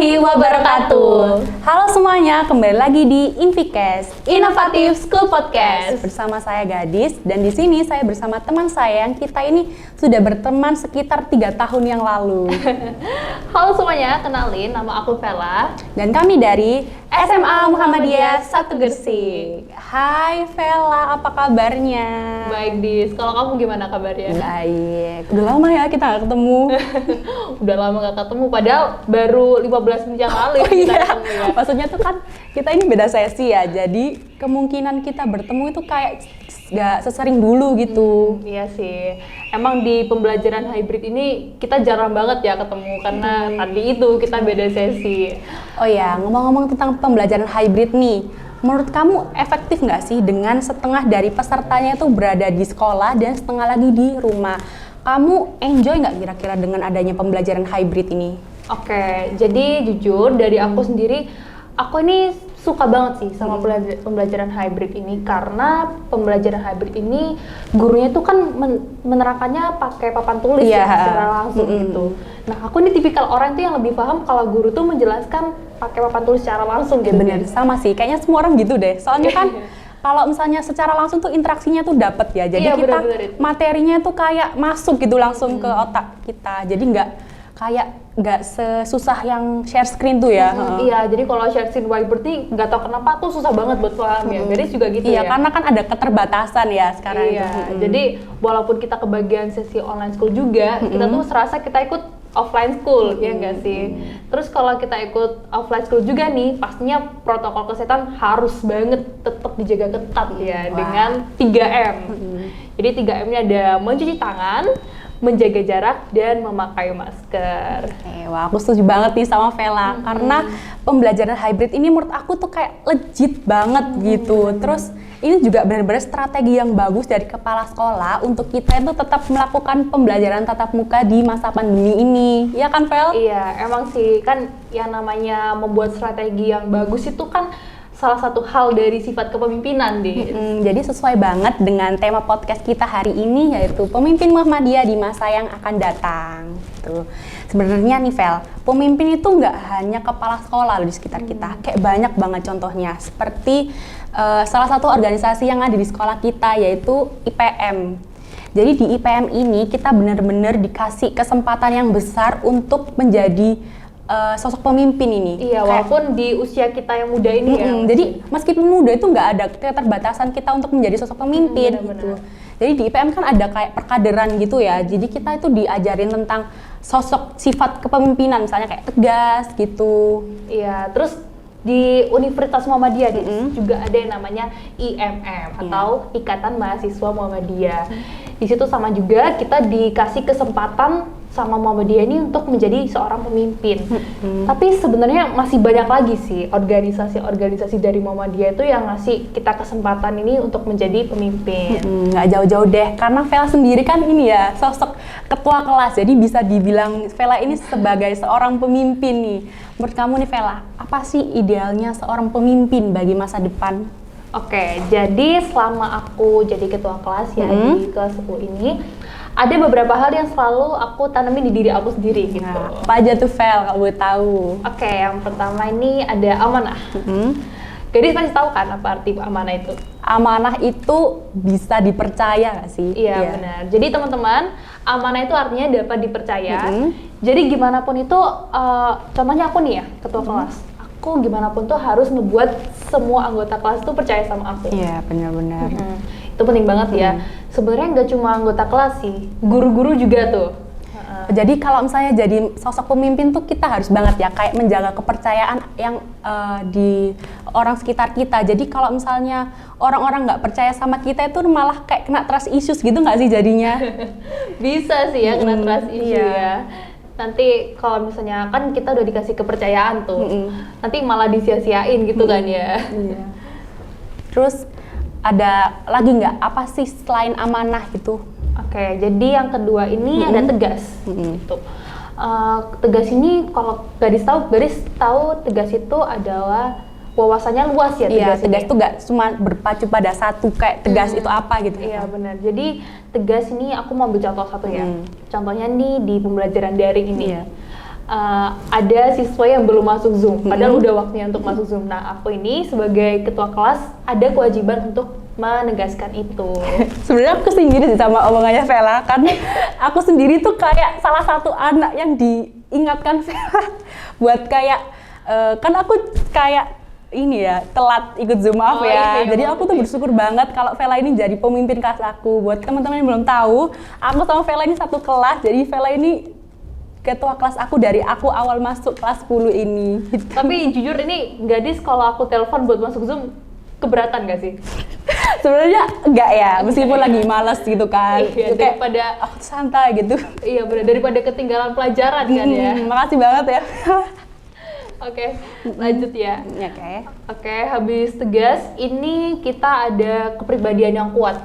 warahmatullahi wabarakatuh. Halo semuanya, kembali lagi di Infikes, Inovatif School Podcast. Bersama saya Gadis, dan di sini saya bersama teman saya yang kita ini sudah berteman sekitar 3 tahun yang lalu. Halo semuanya, kenalin nama aku Vela. Dan kami dari SMA Muhammadiyah 1 Gresik. Hai Vela, apa kabarnya? Baik Dis, kalau kamu gimana kabarnya? Baik, udah lama ya kita nggak ketemu. Udah lama gak ketemu, padahal baru 15 menit yang lalu Oh kita iya, ketemu ya. maksudnya tuh kan kita ini beda sesi ya, jadi kemungkinan kita bertemu itu kayak gak sesering dulu gitu. Iya sih, emang di pembelajaran hybrid ini kita jarang banget ya ketemu karena tadi itu kita beda sesi. Oh ya, ngomong-ngomong tentang pembelajaran hybrid nih, menurut kamu efektif nggak sih dengan setengah dari pesertanya itu berada di sekolah dan setengah lagi di rumah? Kamu enjoy nggak kira-kira dengan adanya pembelajaran hybrid ini? Oke, jadi jujur dari aku sendiri, aku ini suka banget sih sama pembelajaran hybrid ini karena pembelajaran hybrid ini gurunya tuh kan menerangkannya pakai papan tulis ya secara langsung gitu. Nah, aku ini tipikal orang tuh yang lebih paham kalau guru tuh menjelaskan pakai papan tulis secara langsung gitu. Bener, sama sih. Kayaknya semua orang gitu deh. Soalnya kan kalau misalnya secara langsung tuh interaksinya tuh dapet ya. Jadi kita materinya tuh kayak masuk gitu langsung ke otak kita. Jadi nggak sesusah yang share screen tuh ya. Iya, jadi kalau share screen whiteboard nih nggak tahu kenapa tuh susah banget buat paham ya. Gadis juga gitu ya. Iya, karena kan ada keterbatasan ya sekarang. Iya, jadi walaupun kita kebagian sesi online school juga, kita tuh serasa kita ikut offline school, ya nggak sih? Terus kalau kita ikut offline school juga nih, pastinya protokol kesehatan harus banget tetap dijaga ketat ya, dengan 3M. Jadi 3M-nya ada mencuci tangan, menjaga jarak, dan memakai masker. Wah, aku setuju banget nih sama Vela, karena pembelajaran hybrid ini menurut aku tuh kayak legit banget gitu. Terus ini juga benar-benar strategi yang bagus dari kepala sekolah untuk kita itu tetap melakukan pembelajaran tatap muka di masa pandemi ini. Iya kan, Vel? Iya, emang sih kan yang namanya membuat strategi yang bagus itu kan salah satu hal dari sifat kepemimpinan deh. Jadi sesuai banget dengan tema podcast kita hari ini, yaitu pemimpin Muhammadiyah di masa yang akan datang. Tuh. Sebenarnya nih Vel, pemimpin itu nggak hanya kepala sekolah loh di sekitar kita, kayak banyak banget contohnya. Seperti salah satu organisasi yang ada di sekolah kita, yaitu IPM. Jadi di IPM ini kita benar-benar dikasih kesempatan yang besar untuk menjadi sosok pemimpin ini. Iya, walaupun di usia kita yang muda ini ya. Jadi meskipun muda itu nggak ada keterbatasan kita untuk menjadi sosok pemimpin gitu. Jadi di IPM kan ada kayak perkaderan gitu ya. Jadi kita itu diajarin tentang sosok sifat kepemimpinan, misalnya kayak tegas gitu. Iya, terus di Universitas Muhammadiyah juga ada yang namanya IMM atau Ikatan Mahasiswa Muhammadiyah. Di situ sama juga kita dikasih kesempatan sama Muhammadiyah ini untuk menjadi seorang pemimpin. Tapi sebenarnya masih banyak lagi sih organisasi-organisasi dari Muhammadiyah itu yang ngasih kita kesempatan ini untuk menjadi pemimpin. Nggak jauh-jauh deh, karena Vela sendiri kan ini ya sosok ketua kelas, jadi bisa dibilang Vela ini sebagai seorang pemimpin nih. Menurut kamu nih Vela, apa sih idealnya seorang pemimpin bagi masa depan? Oke, jadi selama aku jadi ketua kelas ya di kelas 10 ini, ada beberapa hal yang selalu aku tanamin di diri aku sendiri gitu. Nah, apa aja tuh Vel, kalau boleh tahu? Oke, yang pertama ini ada amanah. Gadis pasti tahu kan apa arti amanah itu? Amanah itu bisa dipercaya nggak sih? Iya, benar. Jadi teman-teman, amanah itu artinya dapat dipercaya. Jadi gimana pun itu, contohnya aku nih ya, ketua kelas. Aku gimana pun tuh harus ngebuat semua anggota kelas tuh percaya sama aku. Iya, benar-benar. Itu penting banget ya. Sebenarnya nggak cuma anggota kelas sih, guru-guru juga tuh. Jadi kalau misalnya jadi sosok pemimpin tuh kita harus banget ya kayak menjaga kepercayaan yang di orang sekitar kita. Jadi kalau misalnya orang-orang nggak percaya sama kita itu malah kayak kena trust issues gitu nggak sih jadinya? Bisa sih ya kena trust issue ya. Nanti kalau misalnya kan kita udah dikasih kepercayaan tuh, nanti malah disia-siain gitu kan ya. Terus ada lagi nggak apa sih selain amanah gitu? Oke, jadi yang kedua ini ada tegas. Gitu. Tegas ini kalau gadis tahu tegas itu adalah wawasannya luas ya. Iya, tegas itu nggak cuma berpacu pada satu kayak tegas itu apa gitu. Iya benar. Jadi tegas ini aku mau ambil contoh satu ya. Contohnya nih di pembelajaran daring ini. ada siswa yang belum masuk Zoom, padahal udah waktunya untuk masuk Zoom. Nah, aku ini sebagai ketua kelas ada kewajiban untuk menegaskan itu. Sebenarnya aku sendiri sih sama omongannya Vela, karena aku sendiri tuh kayak salah satu anak yang diingatkan Vela buat kayak kan aku kayak ini ya telat ikut Zoom, maaf ya. Iya, jadi aku tuh bersyukur banget kalau Vela ini jadi pemimpin kelas aku. Buat teman-teman yang belum tahu, aku sama Vela ini satu kelas. Jadi Vela ini ketua kelas aku dari aku awal masuk kelas 10 ini. Tapi jujur ini gadis kalau aku telepon buat masuk Zoom keberatan gak sih? Sebenarnya enggak ya, meskipun lagi malas gitu kan. Iya, Kayak daripada aku santai gitu. iya benar, daripada ketinggalan pelajaran kan ya. Makasih banget ya. Oke, lanjut ya. Oke. Oke, habis tegas, ini kita ada kepribadian yang kuat.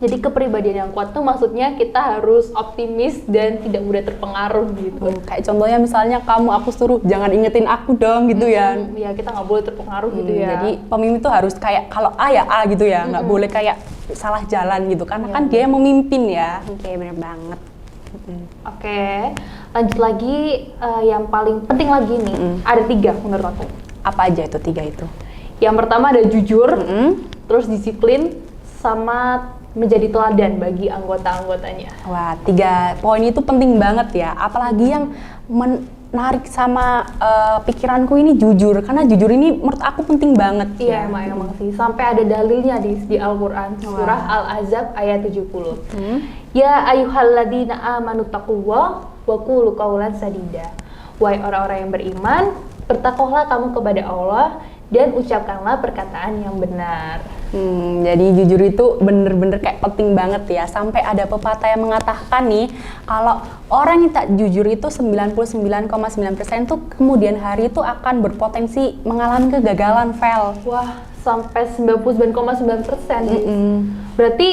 Jadi kepribadian yang kuat tuh maksudnya kita harus optimis dan tidak mudah terpengaruh gitu. Kayak contohnya misalnya aku suruh jangan ingetin aku dong gitu ya. Ya kita nggak boleh terpengaruh gitu ya. Jadi pemimpin tuh harus kayak kalau A ya A gitu ya, nggak boleh kayak salah jalan gitu. Karena kan dia yang memimpin ya. Oke, bener banget. Oke, lanjut lagi yang paling penting lagi nih. Ada 3 menurut aku. Apa aja itu 3 itu? Yang pertama ada jujur, terus disiplin, sama menjadi teladan bagi anggota-anggotanya. Wah, 3 poin itu penting banget ya. Apalagi yang menarik sama pikiranku ini jujur, karena jujur ini menurut aku penting banget. Iya, emang sih. Sampai ada dalilnya di Al-Quran, surah Al-Ahzab ayat 70. Ya ayyuhalladzina amanu taqullaha wa qulu qawlan sadida. Wahai orang-orang yang beriman, bertakwalah kamu kepada Allah dan ucapkanlah perkataan yang benar. Jadi jujur itu bener-bener kayak penting banget ya. Sampai ada pepatah yang mengatakan nih, kalau orang yang tak jujur itu 99,9% tuh kemudian hari itu akan berpotensi mengalami kegagalan, Vel. Wah, sampai 99,9%. Berarti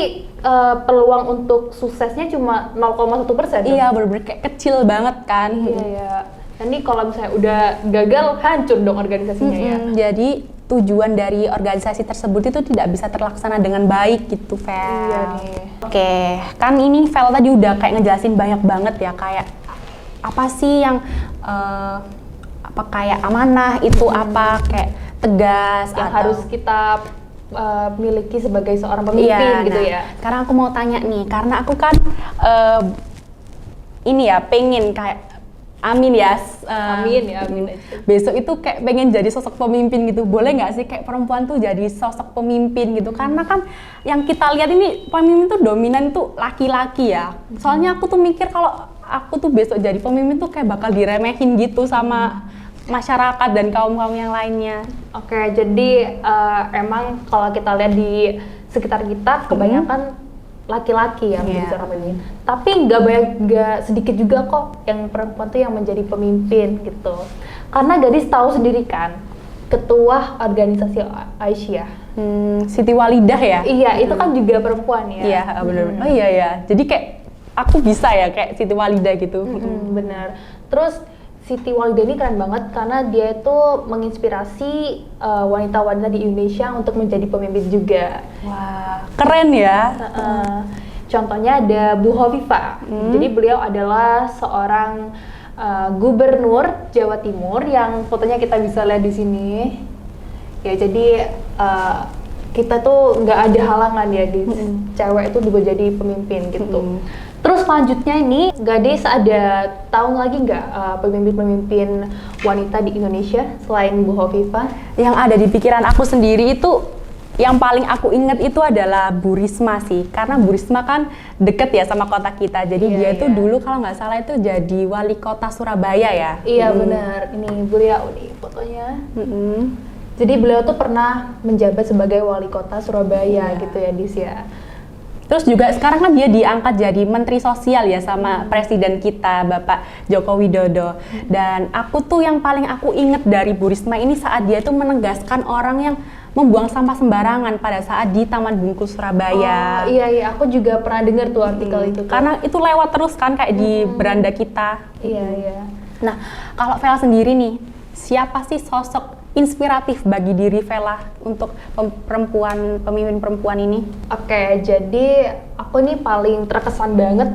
peluang untuk suksesnya cuma 0,1%. Iya, bener-bener kayak kecil banget kan. Iya. Nah, ini kalau misalnya udah gagal, hancur dong organisasinya ya. Jadi tujuan dari organisasi tersebut itu tidak bisa terlaksana dengan baik gitu, Vel. Iya nih. Oke, kan ini Vel tadi udah kayak ngejelasin banyak banget ya, kayak apa sih yang apa kayak amanah itu apa, kayak tegas Yang atau harus kita miliki sebagai seorang pemimpin gitu ya. Sekarang aku mau tanya nih, karena aku kan ini ya pengen kayak amin ya. Amin aja. Besok itu kayak pengen jadi sosok pemimpin gitu. Boleh nggak sih kayak perempuan tuh jadi sosok pemimpin gitu? Karena kan yang kita lihat ini pemimpin tuh dominan tuh laki-laki ya. Soalnya aku tuh mikir kalau aku tuh besok jadi pemimpin tuh kayak bakal diremehin gitu sama masyarakat dan kaum-kaum yang lainnya. Oke, jadi emang kalau kita lihat di sekitar kita kebanyakan laki-laki yang menjadi seorang pemimpin. Tapi nggak sedikit juga kok yang perempuan tuh yang menjadi pemimpin gitu. Karena gadis tahu sendiri kan, ketua organisasi Aisyah. Siti Walidah ya? Iya, itu kan juga perempuan ya. Iya, benar. Oh iya ya. Jadi kayak aku bisa ya kayak Siti Walidah gitu. Bener. Terus Siti Walidah ini keren banget karena dia itu menginspirasi wanita-wanita di Indonesia untuk menjadi pemimpin juga. Wah, keren ya. Contohnya ada Bu Hovifah. Jadi beliau adalah seorang gubernur Jawa Timur yang fotonya kita bisa lihat di sini. Ya, jadi kita tuh nggak ada halangan ya di cewek itu juga jadi pemimpin gitu. Terus selanjutnya ini, gadis ada tahu lagi nggak pemimpin-pemimpin wanita di Indonesia selain Bu Hovifah? Yang ada di pikiran aku sendiri itu, yang paling aku inget itu adalah Bu Risma sih. Karena Bu Risma kan deket ya sama kota kita. Jadi dia itu dulu kalau nggak salah itu jadi wali kota Surabaya ya. Iya benar, ini beliau nih fotonya. Jadi beliau tuh pernah menjabat sebagai wali kota Surabaya gitu ya, Dis ya. Terus juga sekarang kan dia diangkat jadi Menteri Sosial ya sama Presiden kita Bapak Joko Widodo. Dan aku tuh yang paling aku inget dari Bu Risma ini saat dia tuh menegaskan orang yang membuang sampah sembarangan pada saat di Taman Bungkul Surabaya. Oh iya, aku juga pernah dengar tuh artikel itu. Karena itu lewat terus kan kayak di beranda kita. Iya. Nah, kalau Vela sendiri nih, siapa sih sosok inspiratif bagi diri Vela untuk pemimpin perempuan ini? Oke, jadi aku nih paling terkesan banget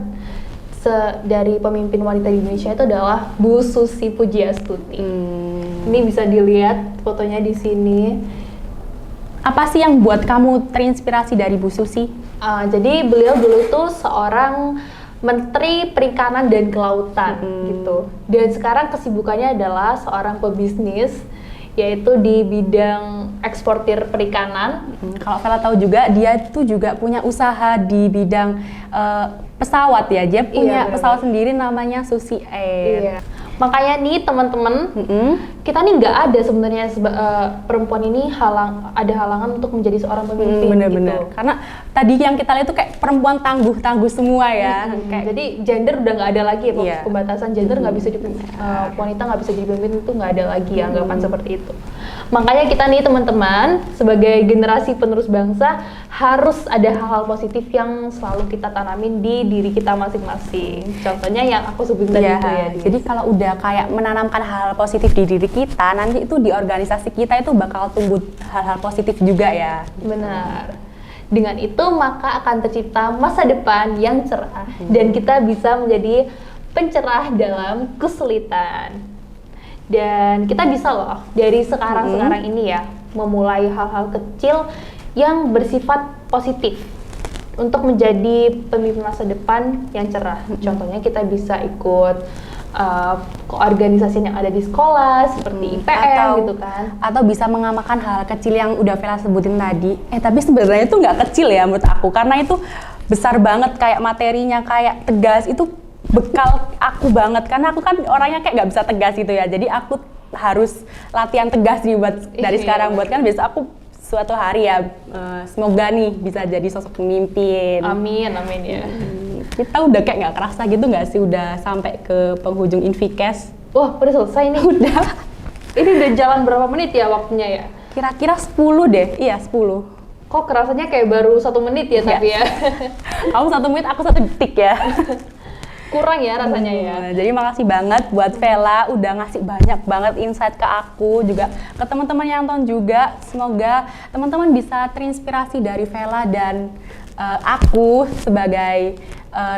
dari pemimpin wanita di Indonesia itu adalah Bu Susi Pujiastuti. Ini bisa dilihat fotonya di sini. Apa sih yang buat kamu terinspirasi dari Bu Susi? Jadi beliau dulu tuh seorang Menteri Perikanan dan Kelautan gitu. Dan sekarang kesibukannya adalah seorang pebisnis, yaitu di bidang eksportir perikanan. Kalau Vela tahu juga, dia tuh juga punya usaha di bidang pesawat ya. Dia punya pesawat sendiri namanya Susi Air. Iya. Makanya nih teman-teman, kita nih nggak ada sebenarnya perempuan ini ada halangan untuk menjadi seorang pemimpin. Bener-bener. Gitu. Karena tadi yang kita lihat tuh kayak perempuan tangguh semua ya. Jadi gender udah nggak ada lagi ya, pembatasan gender nggak bisa wanita nggak bisa jadi pemimpin itu nggak ada lagi anggapan seperti itu. Makanya kita nih teman-teman sebagai generasi penerus bangsa harus ada hal-hal positif yang selalu kita tanamin di diri kita masing-masing. Contohnya yang aku sebutin tadi itu ya. Jadi kalau udah kayak menanamkan hal-hal positif di diri kita, nanti itu di organisasi kita itu bakal tumbuh hal-hal positif juga ya. Benar. Dengan itu maka akan tercipta masa depan yang cerah dan kita bisa menjadi pencerah dalam kesulitan. Dan kita bisa loh dari sekarang ini ya memulai hal-hal kecil yang bersifat positif untuk menjadi pemimpin masa depan yang cerah. Contohnya kita bisa ikut keorganisasian yang ada di sekolah seperti IPM gitu kan, atau bisa mengamalkan hal kecil yang udah Vela sebutin tadi. Tapi sebenarnya itu nggak kecil ya menurut aku, karena itu besar banget, kayak materinya kayak tegas, itu bekal aku banget karena aku kan orangnya kayak nggak bisa tegas gitu ya. Jadi aku harus latihan tegas nih buat dari sekarang, buat kan biasa aku suatu hari ya semoga nih bisa jadi sosok pemimpin. Amin ya. Kita udah kayak nggak kerasa gitu nggak sih, udah sampai ke penghujung Infikes. Wah, udah selesai nih. Udah. Ini udah jalan berapa menit ya waktunya ya? Kira-kira 10 deh. Iya, 10. Kok kerasanya kayak baru 1 menit ya tapi ya? Kamu 1 menit, aku 1 detik ya. Kurang ya rasanya ya. Jadi makasih banget buat Vela udah ngasih banyak banget insight ke aku, juga ke teman-teman yang nonton juga. Semoga teman-teman bisa terinspirasi dari Vela dan aku sebagai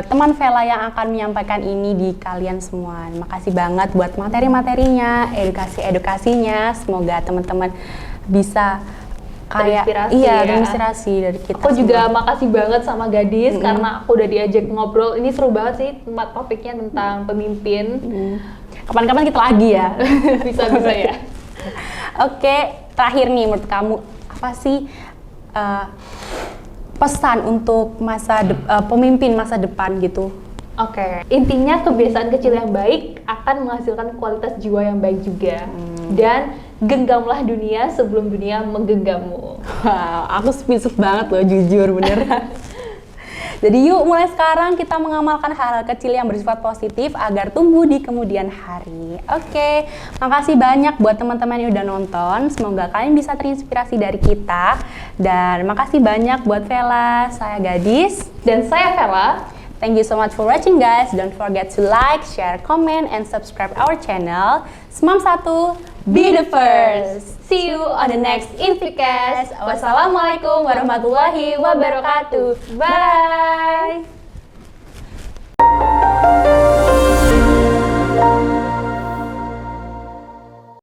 teman Vela yang akan menyampaikan ini di kalian semua. Makasih banget buat materi-materinya, edukasi-edukasinya. Semoga teman-teman bisa kayak terinspirasi dari kita. Aku juga makasih banget sama Gadis karena aku udah diajak ngobrol. Ini seru banget sih topiknya tentang pemimpin. Kapan-kapan kita lagi ya. Bisa ya. Oke, terakhir nih menurut kamu apa sih pesan untuk pemimpin masa depan gitu? Oke, intinya kebiasaan kecil yang baik akan menghasilkan kualitas jiwa yang baik juga. Dan genggamlah dunia sebelum dunia menggenggammu. Wow, aku speechless banget loh, jujur bener. Jadi yuk mulai sekarang kita mengamalkan hal-hal kecil yang bersifat positif agar tumbuh di kemudian hari. Oke, makasih banyak buat teman-teman yang udah nonton. Semoga kalian bisa terinspirasi dari kita. Dan makasih banyak buat Vela, saya Gadis. Dan saya Vela. Thank you so much for watching guys. Don't forget to like, share, comment, and subscribe our channel. Semam 1, be the first. See you on the next Infikes. Wassalamualaikum warahmatullahi wabarakatuh. Bye.